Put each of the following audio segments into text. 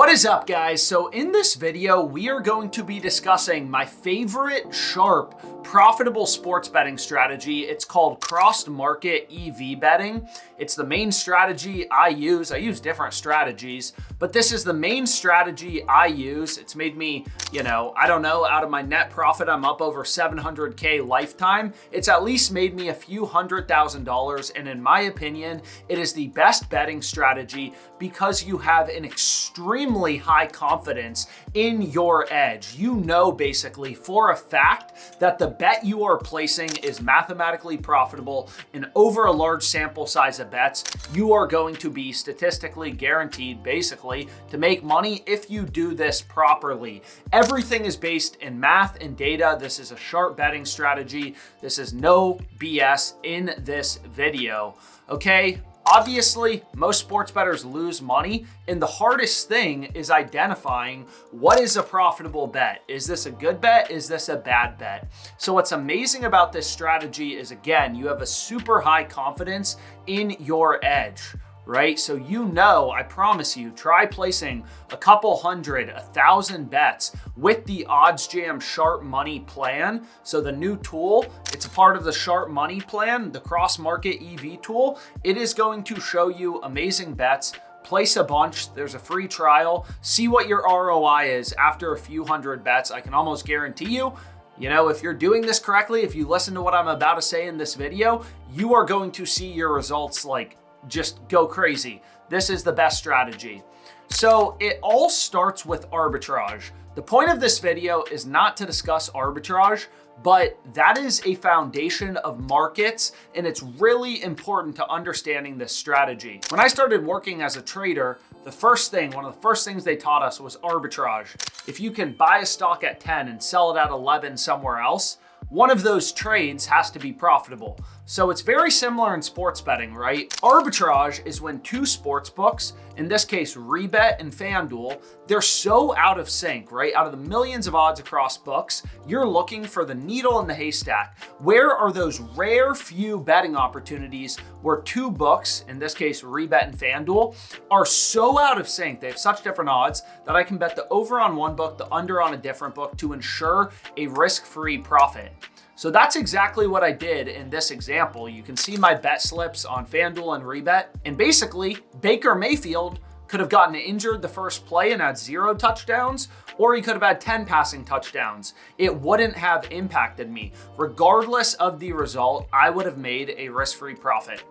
What is up, guys? So in this video, we are going to be discussing my favorite sharp, profitable sports betting strategy. It's called crossed market EV betting. It's the main strategy I use. I use different strategies, but this is the main strategy I use. It's made me, I don't know, out of my net profit, I'm up over 700K lifetime. It's at least made me a few $100,000. And in my opinion, it is the best betting strategy because you have an extremely high confidence in your edge. You know, basically for a fact that the bet you are placing is mathematically profitable, and over a large sample size of bets, you are going to be statistically guaranteed basically to make money if you do this properly. Everything is based in math and data. This is a sharp betting strategy. This is no BS in this video, okay? Obviously, most sports bettors lose money, and the hardest thing is identifying what is a profitable bet. Is this a good bet? Is this a bad bet? So what's amazing about this strategy is, again, you have a super high confidence in your edge, right? So I promise you, try placing a couple hundred, 1,000 bets with the OddsJam Sharp Money plan. So the new tool, it's a part of the Sharp Money plan, the cross market EV tool. It is going to show you amazing bets. Place a bunch, there's a free trial, see what your ROI is after a few hundred bets. I can almost guarantee you, if you're doing this correctly, if you listen to what I'm about to say in this video, you are going to see your results just go crazy. This is the best strategy. So it all starts with arbitrage. The point of this video is not to discuss arbitrage, but that is a foundation of markets, and it's really important to understanding this strategy. When I started working as a trader, one of the first things they taught us was arbitrage. If you can buy a stock at 10 and sell it at 11 somewhere else, one of those trades has to be profitable. So it's very similar in sports betting, right? Arbitrage is when two sports books, in this case, Rebet and FanDuel, they're so out of sync, right? Out of the millions of odds across books, you're looking for the needle in the haystack. Where are those rare few betting opportunities where two books, in this case, Rebet and FanDuel, are so out of sync? They have such different odds that I can bet the over on one book, the under on a different book to ensure a risk-free profit. So that's exactly what I did in this example. You can see my bet slips on FanDuel and Rebet. And basically, Baker Mayfield could have gotten injured the first play and had 0 touchdowns, or he could have had 10 passing touchdowns. It wouldn't have impacted me. Regardless of the result, I would have made a risk-free profit,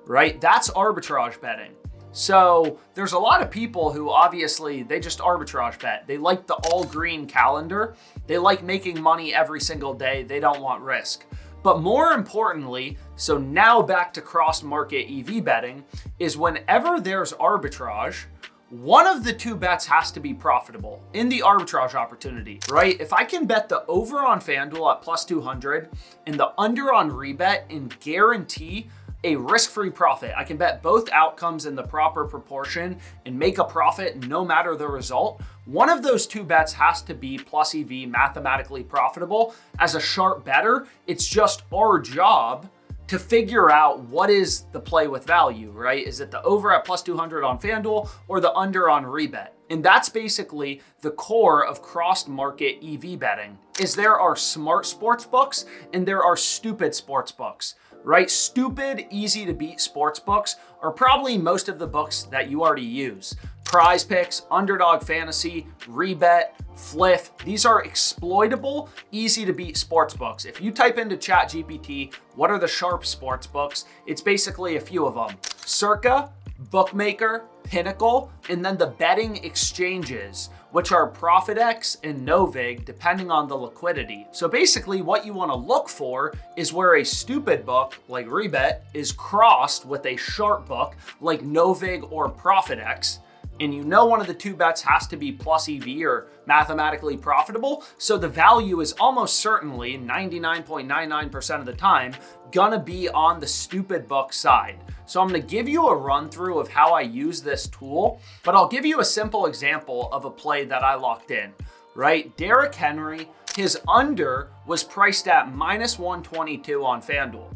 right? That's arbitrage betting. So there's a lot of people who obviously they just arbitrage bet. They like the all green calendar. They like making money every single day. They don't want risk. But more importantly, so now back to cross market EV betting, is whenever there's arbitrage, one of the two bets has to be profitable in the arbitrage opportunity, right? If I can bet the over on FanDuel at plus 200 and the under on Rebet and guarantee a risk-free profit, I can bet both outcomes in the proper proportion and make a profit no matter the result. One of those two bets has to be plus EV, mathematically profitable. As a sharp bettor, it's just our job to figure out what is the play with value, right? Is it the over at plus 200 on FanDuel or the under on Rebet? And that's basically the core of crossed market EV betting. Is there are smart sports books and there are stupid sports books, right? Stupid, easy to beat sports books are probably most of the books that you already use. Prize Picks, Underdog Fantasy, Rebet, Fliff. These are exploitable, easy to beat sports books. If you type into ChatGPT, what are the sharp sports books? It's basically a few of them. Circa, Bookmaker, Pinnacle, and then the betting exchanges, which are ProfitX and Novig, depending on the liquidity. So basically what you want to look for is where a stupid book like Rebet is crossed with a sharp book like Novig or ProfitX. And one of the two bets has to be plus EV or mathematically profitable. So the value is almost certainly 99.99% of the time gonna be on the stupid book side. So I'm gonna give you a run through of how I use this tool, but I'll give you a simple example of a play that I locked in, right? Derrick Henry, his under was priced at minus 122 on FanDuel.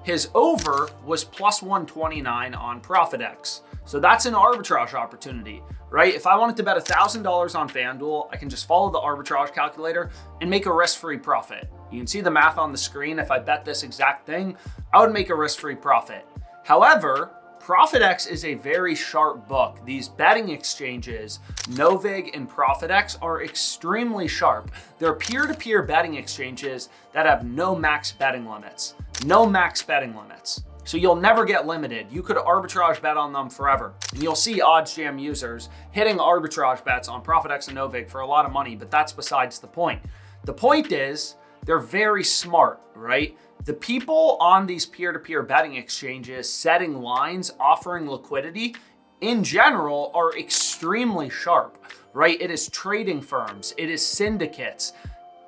His over was plus 129 on ProfitX. So that's an arbitrage opportunity, right? If I wanted to bet $1,000 on FanDuel, I can just follow the arbitrage calculator and make a risk-free profit. You can see the math on the screen. If I bet this exact thing, I would make a risk-free profit. However, ProfitX is a very sharp book. These betting exchanges, Novig and ProfitX, are extremely sharp. They're peer-to-peer betting exchanges that have no max betting limits. No max betting limits. So you'll never get limited. You could arbitrage bet on them forever. And you'll see OddsJam users hitting arbitrage bets on ProfitX and Novig for a lot of money, but that's besides the point. The point is, they're very smart, right? The people on these peer-to-peer betting exchanges setting lines, offering liquidity, in general, are extremely sharp, right? It is trading firms, it is syndicates.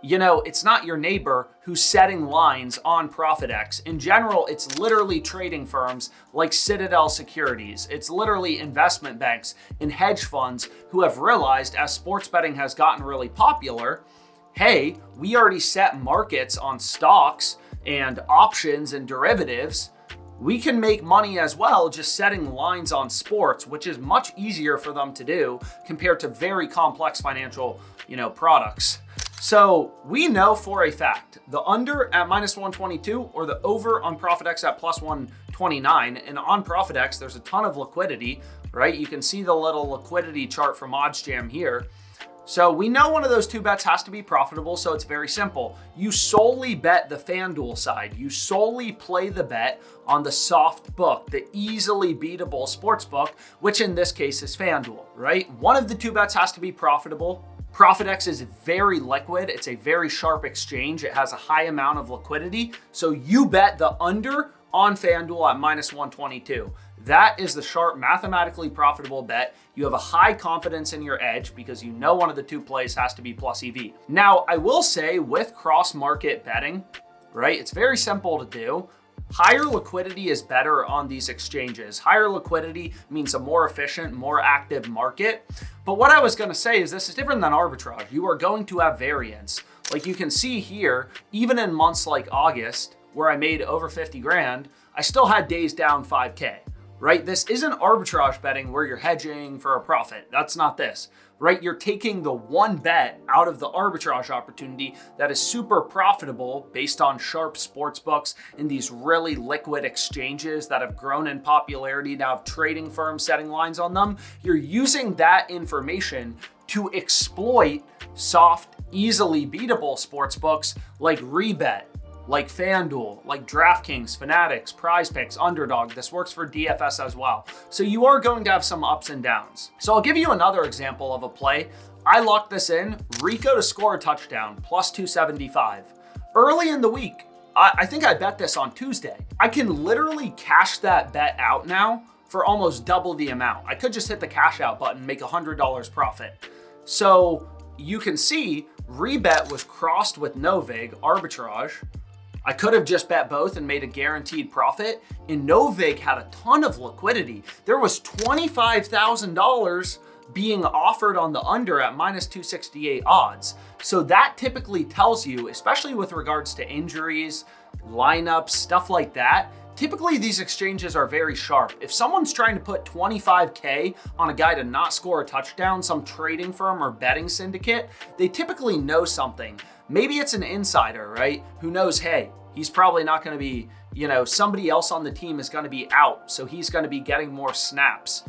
You know, it's not your neighbor who's setting lines on ProfitX. In general, it's literally trading firms like Citadel Securities. It's literally investment banks and hedge funds who have realized, as sports betting has gotten really popular, hey, we already set markets on stocks and options and derivatives. We can make money as well just setting lines on sports, which is much easier for them to do compared to very complex financial, products. So we know for a fact the under at minus 122 or the over on ProfitX at plus 129. And on ProfitX, there's a ton of liquidity, right? You can see the little liquidity chart from OddsJam here. So we know one of those two bets has to be profitable, so it's very simple. You solely bet the FanDuel side. You solely play the bet on the soft book, the easily beatable sports book, which in this case is FanDuel, right? One of the two bets has to be profitable. ProfitX is very liquid. It's a very sharp exchange. It has a high amount of liquidity. So you bet the under on FanDuel at minus 122. That is the sharp, mathematically profitable bet. You have a high confidence in your edge because you know one of the two plays has to be plus EV. Now, I will say with cross-market betting, right, it's very simple to do. Higher liquidity is better on these exchanges. Higher liquidity means a more efficient, more active market. But what I was going to say is this is different than arbitrage. You are going to have variance. Like you can see here, even in months like August, where I made over 50 grand, I still had days down 5K, right? This isn't arbitrage betting where you're hedging for a profit. That's not this, right? You're taking the one bet out of the arbitrage opportunity that is super profitable based on sharp sports books and these really liquid exchanges that have grown in popularity, now have trading firms setting lines on them. You're using that information to exploit soft, easily beatable sports books like Rebet, like FanDuel, like DraftKings, Fanatics, Prize Picks, Underdog. This works for DFS as well. So you are going to have some ups and downs. So I'll give you another example of a play. I locked this in, Rico to score a touchdown, plus 275. Early in the week, I think I bet this on Tuesday. I can literally cash that bet out now for almost double the amount. I could just hit the cash out button, make $100 profit. So you can see Rebet was crossed with Novig, arbitrage. I could have just bet both and made a guaranteed profit. And Novig had a ton of liquidity. There was $25,000 being offered on the under at minus 268 odds. So that typically tells you, especially with regards to injuries, lineups, stuff like that, typically these exchanges are very sharp. If someone's trying to put 25K on a guy to not score a touchdown, some trading firm or betting syndicate, they typically know something. Maybe it's an insider, right? Who knows, hey, he's probably not going to be, somebody else on the team is going to be out, so he's going to be getting more snaps.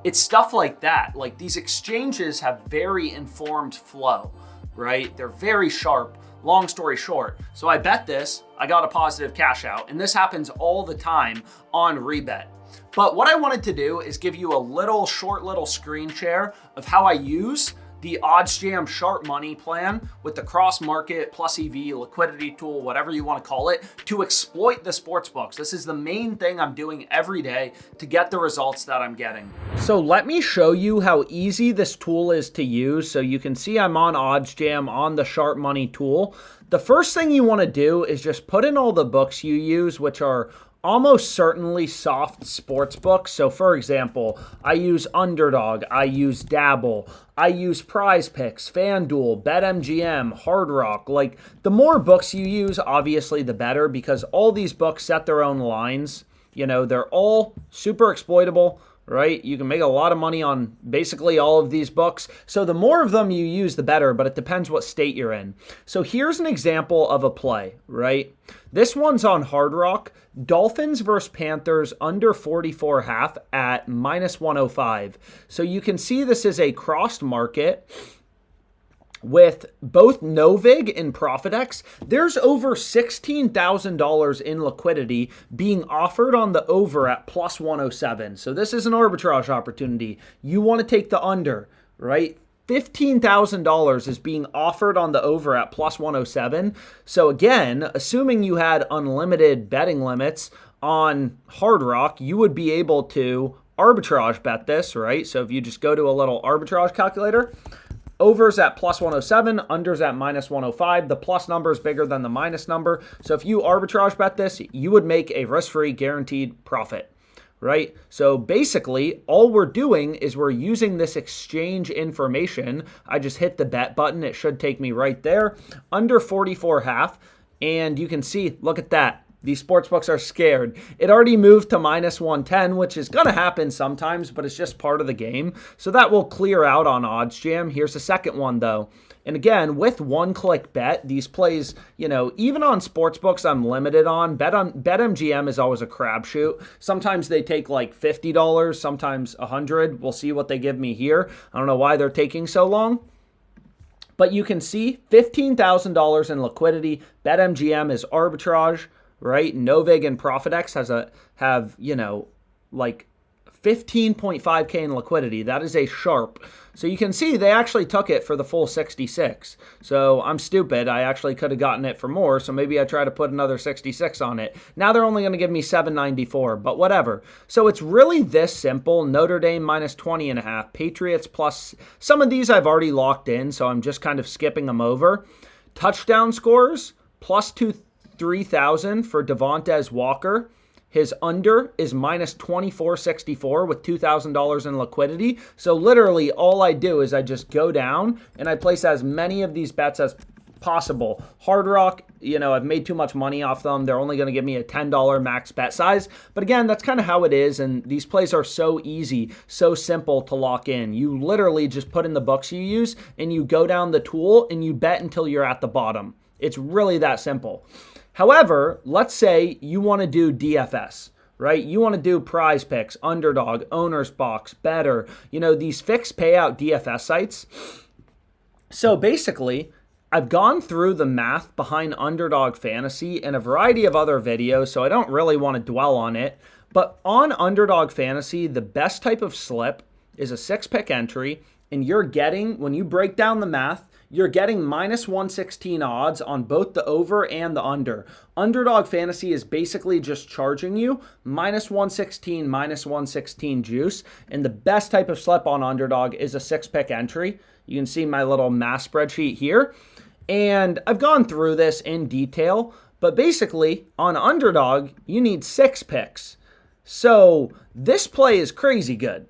It's stuff like that. Like these exchanges have very informed flow, right? They're very sharp. Long story short, so I bet this, I got a positive cash out, and this happens all the time on Rebet. But what I wanted to do is give you a short little screen share of how I use the OddsJam sharp money plan with the cross market plus EV liquidity tool, whatever you want to call it, to exploit the sports books. This is the main thing I'm doing every day to get the results that I'm getting. So let me show you how easy this tool is to use. So you can see I'm on OddsJam on the sharp money tool. The first thing you want to do is just put in all the books you use, which are almost certainly soft sports books. So for example, I use Underdog, I use Dabble, I use Prize Picks, FanDuel, BetMGM, Hard Rock. Like, the more books you use, obviously the better, because all these books set their own lines. You know, they're all super exploitable, right? You can make a lot of money on basically all of these books. So the more of them you use, the better, but it depends what state you're in. So here's an example of a play, right? This one's on Hard Rock. Dolphins versus Panthers under 44.5 at -105. So you can see this is a crossed market with both Novig and ProfitX. There's over $16,000 in liquidity being offered on the over at +107. So this is an arbitrage opportunity. You want to take the under, right? $15,000 is being offered on the over at +107. So again, assuming you had unlimited betting limits on Hard Rock, you would be able to arbitrage bet this, right? So if you just go to a little arbitrage calculator, over's at +107, under's at -105. The plus number is bigger than the minus number. So if you arbitrage bet this, you would make a risk-free guaranteed profit, right? So basically, all we're doing is we're using this exchange information. I just hit the bet button. It should take me right there, under 44.5. And you can see, look at that. These sportsbooks are scared. It already moved to -110, which is going to happen sometimes, but it's just part of the game. So that will clear out on OddsJam. Here's the second one, though. And again, with one-click bet, these plays, you know, even on sportsbooks I'm limited on. BetMGM is always a crapshoot. Sometimes they take like $50, sometimes $100. We'll see what they give me here. I don't know why they're taking so long. But you can see $15,000 in liquidity. BetMGM is arbitrage, right? Novig and ProfitX have, you know, like 15.5K in liquidity. That is a sharp. So you can see they actually took it for the full 66. So I'm stupid. I actually could have gotten it for more. So maybe I try to put another 66 on it. Now they're only going to give me 794, but whatever. So it's really this simple. Notre Dame -20.5, Patriots plus. Some of these I've already locked in, so I'm just kind of skipping them over. Touchdown scores +3,000 for Devontae Walker. His under is -2464 with $2,000 in liquidity. So literally all I do is I just go down and I place as many of these bets as possible. Hard Rock, you know, I've made too much money off them. They're only going to give me a $10 max bet size. But again, that's kind of how it is. And these plays are so easy, so simple to lock in. You literally just put in the books you use and you go down the tool and you bet until you're at the bottom. It's really that simple. However, let's say you want to do DFS, right? You want to do Prize Picks, Underdog, Owner's Box, Better, you know, these fixed payout DFS sites. So basically, I've gone through the math behind Underdog Fantasy and a variety of other videos, so I don't really want to dwell on it. But on Underdog Fantasy, the best type of slip is a 6-pick entry, and you're getting, when you break down the math, you're getting -116 odds on both the over and the under. Underdog Fantasy is basically just charging you -116, -116 juice. And the best type of slip on Underdog is a 6-pick entry. You can see my little math spreadsheet here. And I've gone through this in detail. But basically, on Underdog, you need 6 picks. So this play is crazy good.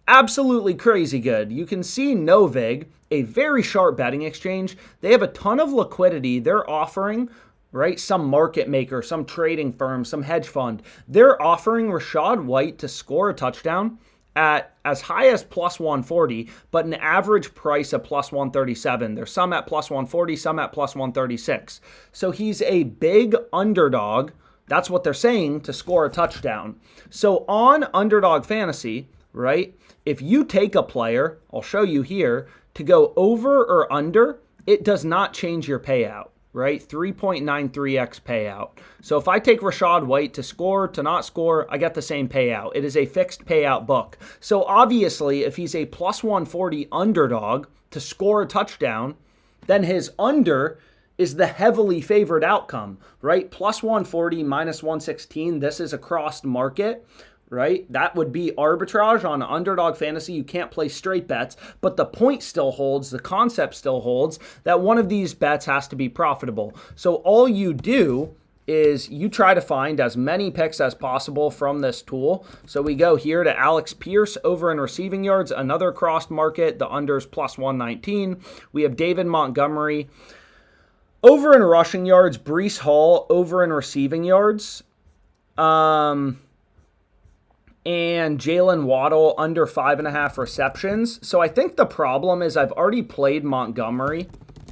Absolutely crazy good. You can see Novig, a very sharp betting exchange. They have a ton of liquidity. They're offering, right, some market maker, some trading firm, some hedge fund. They're offering Rachaad White to score a touchdown at as high as +140, but an average price of +137. There's some at +140, some at +136. So he's a big underdog. That's what they're saying, to score a touchdown. So on Underdog Fantasy, right, if you take a player, I'll show you here, to go over or under, it does not change your payout, right? 3.93x payout. So if I take Rachaad White to score, to not score, I get the same payout. It is a fixed payout book. So obviously, if he's a +140 underdog to score a touchdown, then his under is the heavily favored outcome, right? +140, -116, this is a crossed market, right? That would be arbitrage on Underdog Fantasy. You can't play straight bets, but the point still holds, the concept still holds, that one of these bets has to be profitable. So all you do is you try to find as many picks as possible from this tool. So we go here to Alex Pierce over in receiving yards, another crossed market, the unders plus 119. We have David Montgomery over in rushing yards, Breece Hall over in receiving yards, and Jalen Waddle under 5.5 receptions. So I think the problem is I've already played Montgomery,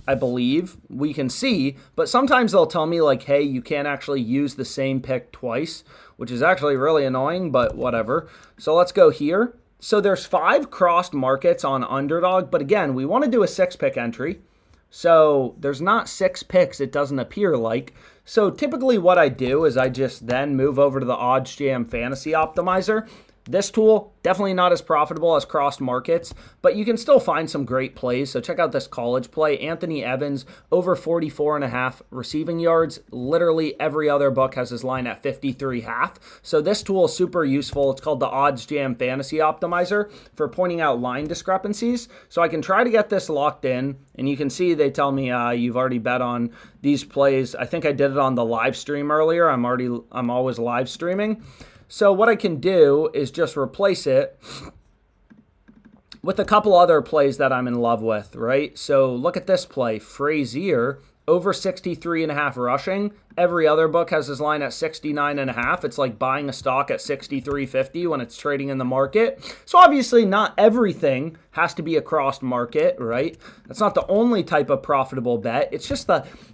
I believe. We can see, but sometimes they'll tell me like, hey, you can't actually use the same pick twice, which is actually really annoying, but whatever. So let's go here. So there's 5 crossed markets on Underdog, but again, we want to do a 6-pick entry. So there's not 6 picks, it doesn't appear like. So typically what I do is I just then move over to the OddsJam Fantasy Optimizer. This tool, definitely not as profitable as crossed markets, but you can still find some great plays. So check out this college play. Anthony Evans, over 44.5 receiving yards. Literally every other book has his line at 53.5. So this tool is super useful. It's called the OddsJam Fantasy Optimizer for pointing out line discrepancies. So I can try to get this locked in, and you can see they tell me you've already bet on these plays. I think I did it on the live stream earlier. I'm always live streaming. So what I can do is just replace it with a couple other plays that I'm in love with, right? So look at this play, Frazier, over 63.5 rushing. Every other book has his line at 69.5. It's like buying a stock at 63.50 when it's trading in the market. So obviously not everything has to be a crossed market, right? That's not the only type of profitable bet. It's just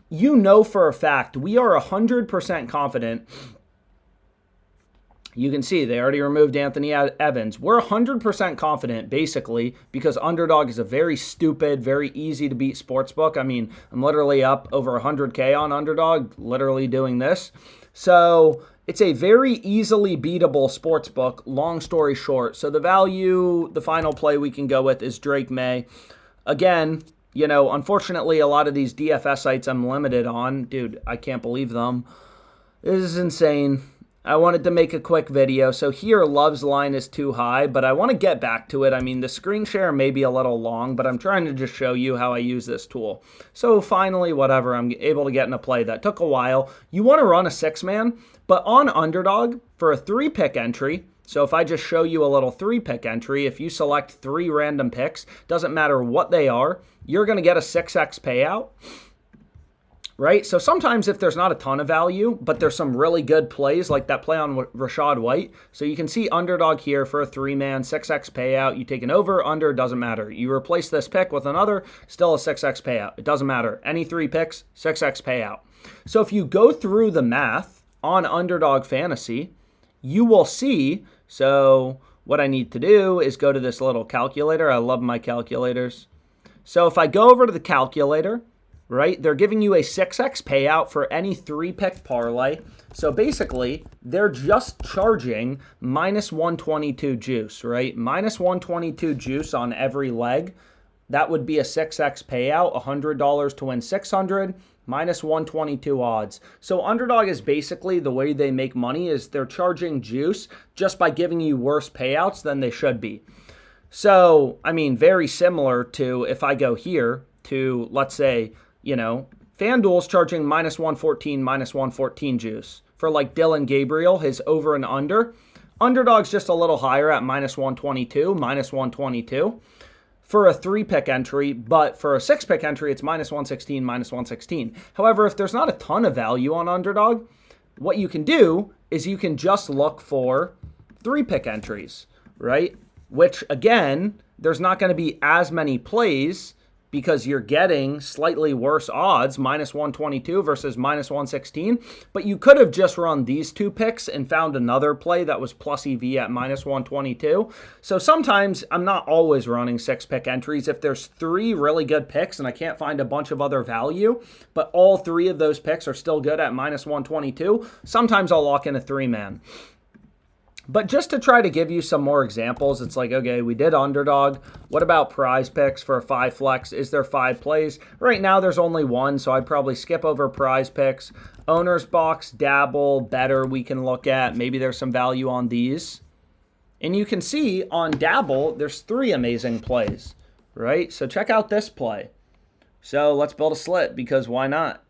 you know for a fact, we are 100% confident. You can see they already removed Anthony Evans. We're 100% confident, basically, because Underdog is a very stupid, very easy to beat sportsbook. I mean, I'm literally up over 100K on Underdog, literally doing this. So it's a very easily beatable sportsbook, long story short. So the value, the final play we can go with is Drake May. Again, you know, unfortunately, a lot of these DFS sites I'm limited on. Dude, I can't believe them. This is insane. I wanted to make a quick video. So here, Love's line is too high, but I want to get back to it. I mean, the screen share may be a little long, but I'm trying to just show you how I use this tool. So finally, whatever, I'm able to get in a play that took a while. You want to run a 6-man, but on Underdog for a 3-pick entry. So if I just show you a little 3-pick entry, if you select 3 random picks, doesn't matter what they are, you're going to get a 6x payout. Right? So sometimes if there's not a ton of value, but there's some really good plays, like that play on Rachaad White. So you can see Underdog here for a 3-man, 6x payout. You take an over, under, doesn't matter. You replace this pick with another, still a 6x payout. It doesn't matter. Any 3 picks, 6x payout. So if you go through the math on Underdog Fantasy, you will see, so what I need to do is go to this little calculator. I love my calculators. So if I go over to the calculator, right, they're giving you a 6x payout for any 3-pick parlay. So basically, they're just charging minus 122 juice, right? Minus 122 juice on every leg. That would be a 6x payout, $100 to win 600, minus 122 odds. So Underdog is basically, the way they make money is they're charging juice just by giving you worse payouts than they should be. So, I mean, very similar to if I go here to, let's say, you know, FanDuel's charging minus 114 juice. For like Dylan Gabriel, his over and under. Underdog's just a little higher at minus 122. For a 3-pick entry, but for a 6-pick entry, it's minus 116. However, if there's not a ton of value on Underdog, what you can do is you can just look for 3-pick entries, right? Which, again, there's not going to be as many plays because you're getting slightly worse odds, minus 122 versus minus 116. But you could have just run these 2 picks and found another play that was plus EV at minus 122. So sometimes I'm not always running 6-pick entries. If there's 3 really good picks and I can't find a bunch of other value, but all 3 of those picks are still good at minus 122, sometimes I'll lock in a 3-man. But just to try to give you some more examples, it's like, okay, we did Underdog. What about Prize Picks for a 5 flex? Is there 5 plays? Right now there's only 1, so I'd probably skip over Prize Picks. Owner's Box, Dabble, Better we can look at. Maybe there's some value on these. And you can see on Dabble, there's 3 amazing plays, right? So check out this play. So let's build a slit because why not?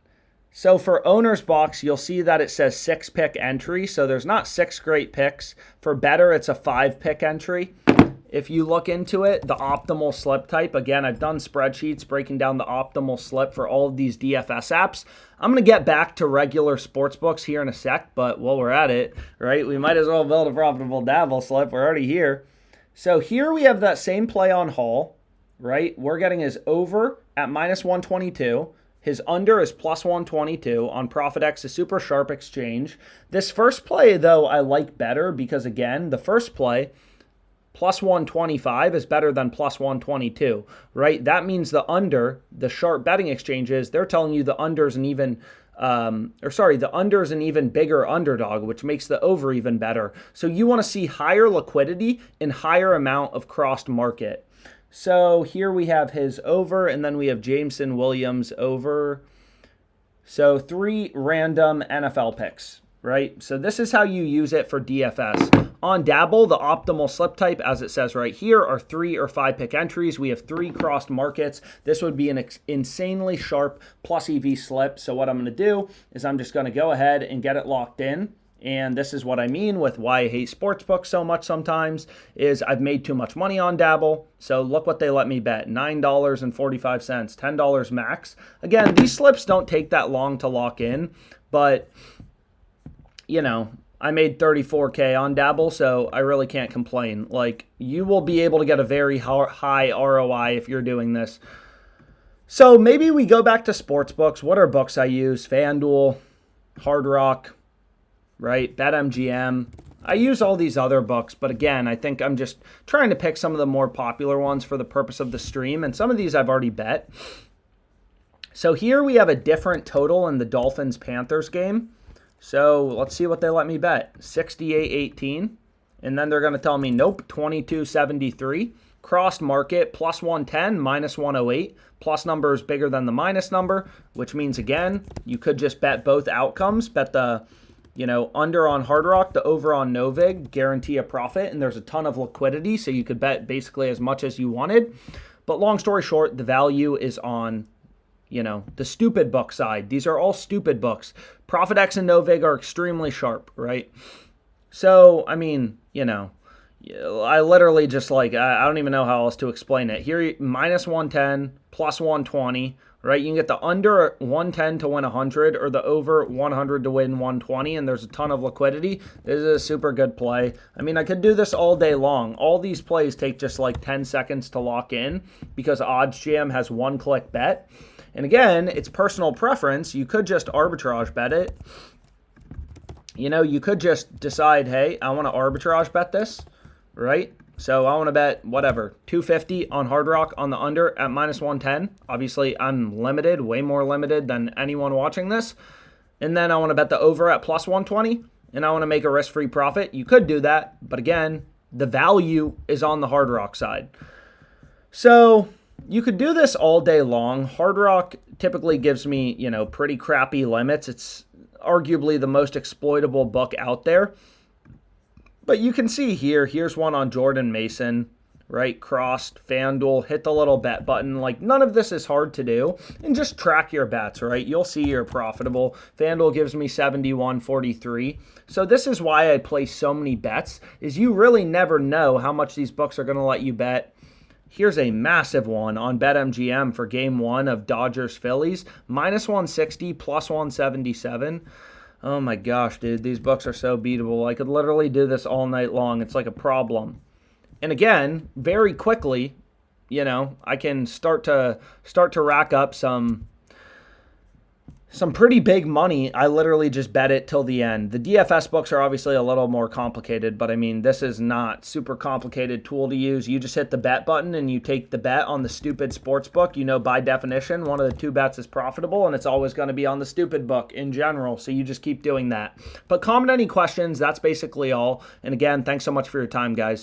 So for owner's box, you'll see that it says 6-pick entry. So there's not 6 great picks. For better, it's a 5-pick entry. If you look into it, the optimal slip type, again, I've done spreadsheets breaking down the optimal slip for all of these DFS apps. I'm going to get back to regular sportsbooks here in a sec, but while we're at it, right, we might as well build a profitable dabble slip. We're already here. So here we have that same play on Hall, right? We're getting his over at -122. His under is +122 on ProfitX, a super sharp exchange. This first play, though, I like better because, again, the first play, +125 is better than +122, right? That means the under, the sharp betting exchanges, they're telling you the under is an even, the under is an even bigger underdog, which makes the over even better. So you want to see higher liquidity and higher amount of crossed market. So here we have his over, and then we have Jameson Williams over. So 3 random NFL picks, right? So this is how you use it for DFS. On Dabble, the optimal slip type, as it says right here, are 3 or 5-pick entries. We have 3 crossed markets. This would be an insanely sharp plus EV slip. So what I'm going to do is I'm just going to go ahead and get it locked in. And this is what I mean with why I hate sportsbooks so much sometimes, is I've made too much money on Dabble. So look what they let me bet, $9.45, $10 max. Again, these slips don't take that long to lock in, but, you know, I made 34K on Dabble, so I really can't complain. Like, you will be able to get a very high ROI if you're doing this. So maybe we go back to sportsbooks. What are books I use? FanDuel, Hard Rock, right? BetMGM. I use all these other books, but again, I think I'm just trying to pick some of the more popular ones for the purpose of the stream, and some of these I've already bet. So here we have a different total in the Dolphins-Panthers game. So let's see what they let me bet. 68-18. And then they're going to tell me, nope, 22-73. Crossed market, +110, -108. Plus number is bigger than the minus number, which means, again, you could just bet both outcomes. Bet the, under on Hard Rock, the over on Novig, guarantee a profit, and there's a ton of liquidity, so you could bet basically as much as you wanted. But long story short, the value is on the stupid book side. These are all stupid books. ProfitX and Novig are extremely sharp, right? So, I mean, I literally just I don't even know how else to explain it. Here, -110, +120, right? You can get the under at 110 to win 100 or the over 100 to win 120, and there's a ton of liquidity. This is a super good play. I mean, I could do this all day long. All these plays take just 10 seconds to lock in because OddsJam has one-click bet. And again, it's personal preference. You could just arbitrage bet it. You could just decide, hey, I want to arbitrage bet this, right? So I want to bet, whatever, 250 on Hard Rock on the under at -110. Obviously, I'm limited, way more limited than anyone watching this. And then I want to bet the over at +120, and I want to make a risk-free profit. You could do that, but again, the value is on the Hard Rock side. So you could do this all day long. Hard Rock typically gives me, pretty crappy limits. It's arguably the most exploitable book out there. But you can see here's one on Jordan Mason, right? Crossed, FanDuel, hit the little bet button. None of this is hard to do. And just track your bets, right? You'll see you're profitable. FanDuel gives me 71.43. So this is why I place so many bets, is you really never know how much these books are going to let you bet. Here's a massive one on BetMGM for Game 1 of Dodgers-Phillies. -160, +177. Oh my gosh, dude. These books are so beatable. I could literally do this all night long. It's like a problem. And again, very quickly, I can start to rack up some pretty big money. I literally just bet it till the end. The DFS books are obviously a little more complicated, but I mean, this is not super complicated tool to use. You just hit the bet button and you take the bet on the stupid sports book. By definition, one of the 2 bets is profitable, and it's always going to be on the stupid book in general. So you just keep doing that. But comment any questions. That's basically all. And again, thanks so much for your time, guys.